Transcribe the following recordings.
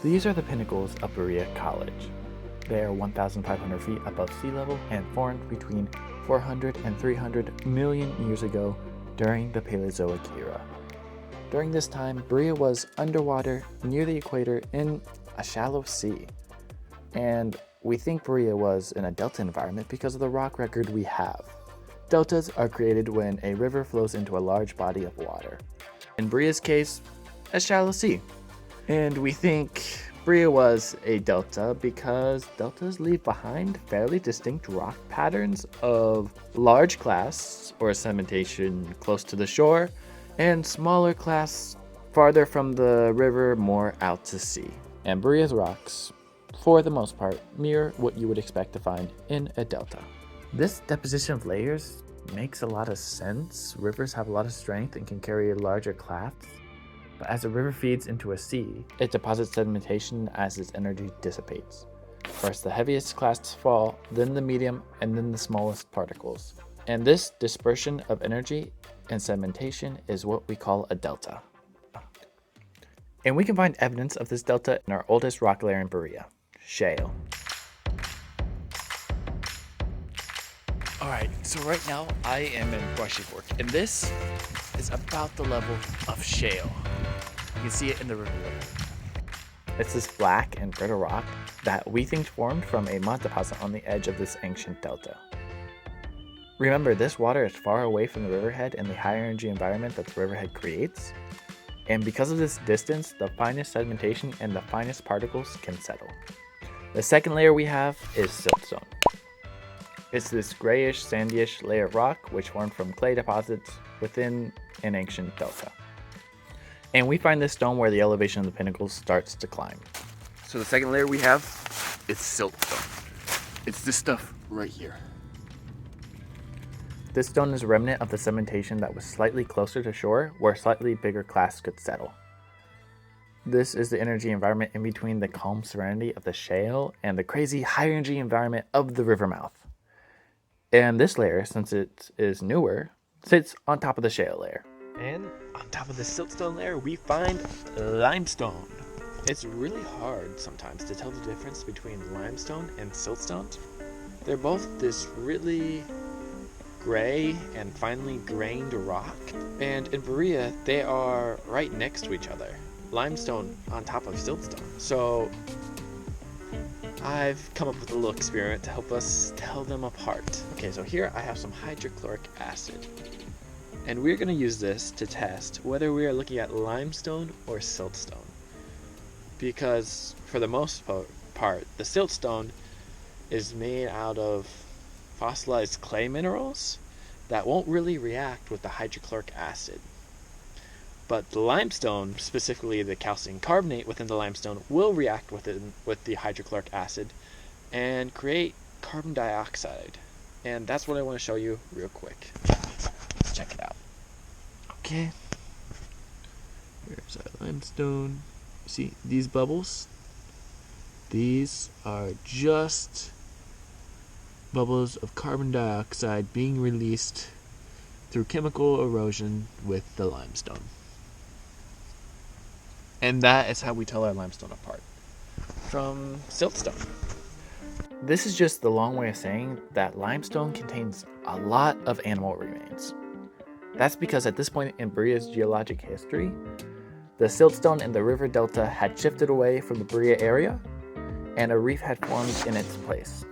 These are the pinnacles of Berea College. They are 1,500 feet above sea level and formed between 400 and 300 million years ago during the Paleozoic era. During this time, Berea was underwater near the equator in a shallow sea. And we think Berea was in a delta environment because of the rock record we have. Deltas are created when a river flows into a large body of water. In Berea's case, a shallow sea. And we think Berea was a delta because deltas leave behind fairly distinct rock patterns of large clasts or sedimentation close to the shore and smaller clasts farther from the river, more out to sea. And Berea's rocks, for the most part, mirror what you would expect to find in a delta. This deposition of layers makes a lot of sense. Rivers have a lot of strength and can carry larger clasts. But as a river feeds into a sea, it deposits sedimentation as its energy dissipates. First the heaviest clasts fall, then the medium, and then the smallest particles. And this dispersion of energy and sedimentation is what we call a delta. And we can find evidence of this delta in our oldest rock layer in Berea, shale. Alright, so right now I am in brushy fork, and this is about the level of shale. You can see it in the river level. It's this black and brittle rock that we think formed from a mud deposit on the edge of this ancient delta. Remember, this water is far away from the riverhead and the high energy environment that the riverhead creates. And because of this distance, the finest sedimentation and the finest particles can settle. The second layer we have is siltstone. It's this grayish, sandyish layer of rock which formed from clay deposits within an ancient delta. And we find this stone where the elevation of the pinnacles starts to climb. So the second layer we have is siltstone. It's this stuff right here. This stone is a remnant of the sedimentation that was slightly closer to shore where slightly bigger clasts could settle. This is the energy environment in between the calm serenity of the shale and the crazy high energy environment of the river mouth. And this layer, since it is newer, sits on top of the shale layer. And on top of the siltstone layer, we find limestone. It's really hard sometimes to tell the difference between limestone and siltstone. They're both this really gray and finely grained rock. And in Berea, they are right next to each other. Limestone on top of siltstone. So I've come up with a little experiment to help us tell them apart. Okay, so here I have some hydrochloric acid. And we're going to use this to test whether we are looking at limestone or siltstone. Because for the most part, the siltstone is made out of fossilized clay minerals that won't really react with the hydrochloric acid. But the limestone, specifically the calcium carbonate within the limestone, will react with the hydrochloric acid and create carbon dioxide. And that's what I want to show you real quick. Let's check it out. Okay. Here's our limestone. See these bubbles? These are just bubbles of carbon dioxide being released through chemical erosion with the limestone. And that is how we tell our limestone apart from siltstone. This is just the long way of saying that limestone contains a lot of animal remains. That's because at this point in Berea's geologic history, the siltstone in the river delta had shifted away from the Berea area and a reef had formed in its place.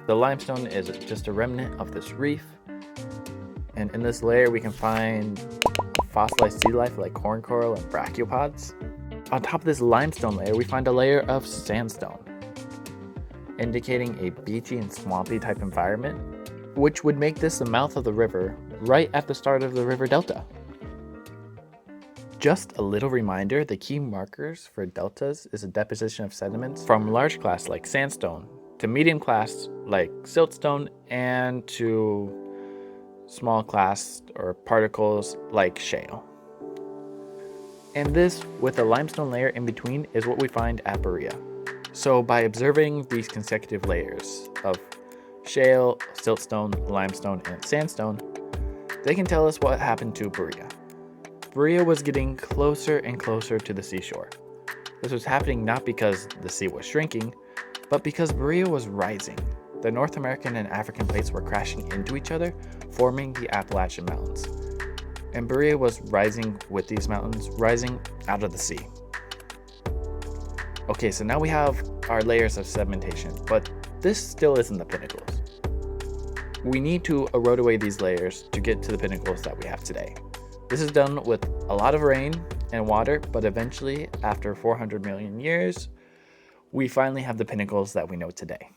The limestone is just a remnant of this reef, and in this layer we can find fossilized sea life like horn coral and brachiopods. On top of this limestone layer we find a layer of sandstone, indicating a beachy and swampy type environment, which would make this the mouth of the river right at the start of the river delta. Just a little reminder, the key markers for deltas is a deposition of sediments from large clasts like sandstone to medium clasts like siltstone and to small clasts or particles like shale. And this, with a limestone layer in between, is what we find at Berea. So by observing these consecutive layers of shale, siltstone, limestone, and sandstone, they can tell us what happened to Berea. Berea was getting closer and closer to the seashore. This was happening not because the sea was shrinking, but because Berea was rising. The North American and African plates were crashing into each other, forming the Appalachian Mountains. And Berea was rising with these mountains, rising out of the sea. Okay, so now we have our layers of sedimentation, but this still isn't the pinnacles. We need to erode away these layers to get to the pinnacles that we have today. This is done with a lot of rain and water, but eventually, after 400 million years, we finally have the pinnacles that we know today.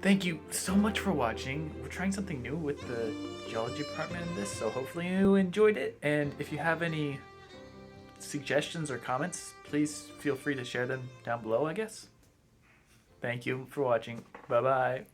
Thank you so much for watching. We're trying something new with the geology department in this, so hopefully you enjoyed it. And if you have any suggestions or comments, please feel free to share them down below, I guess. Thank you for watching. Bye-bye.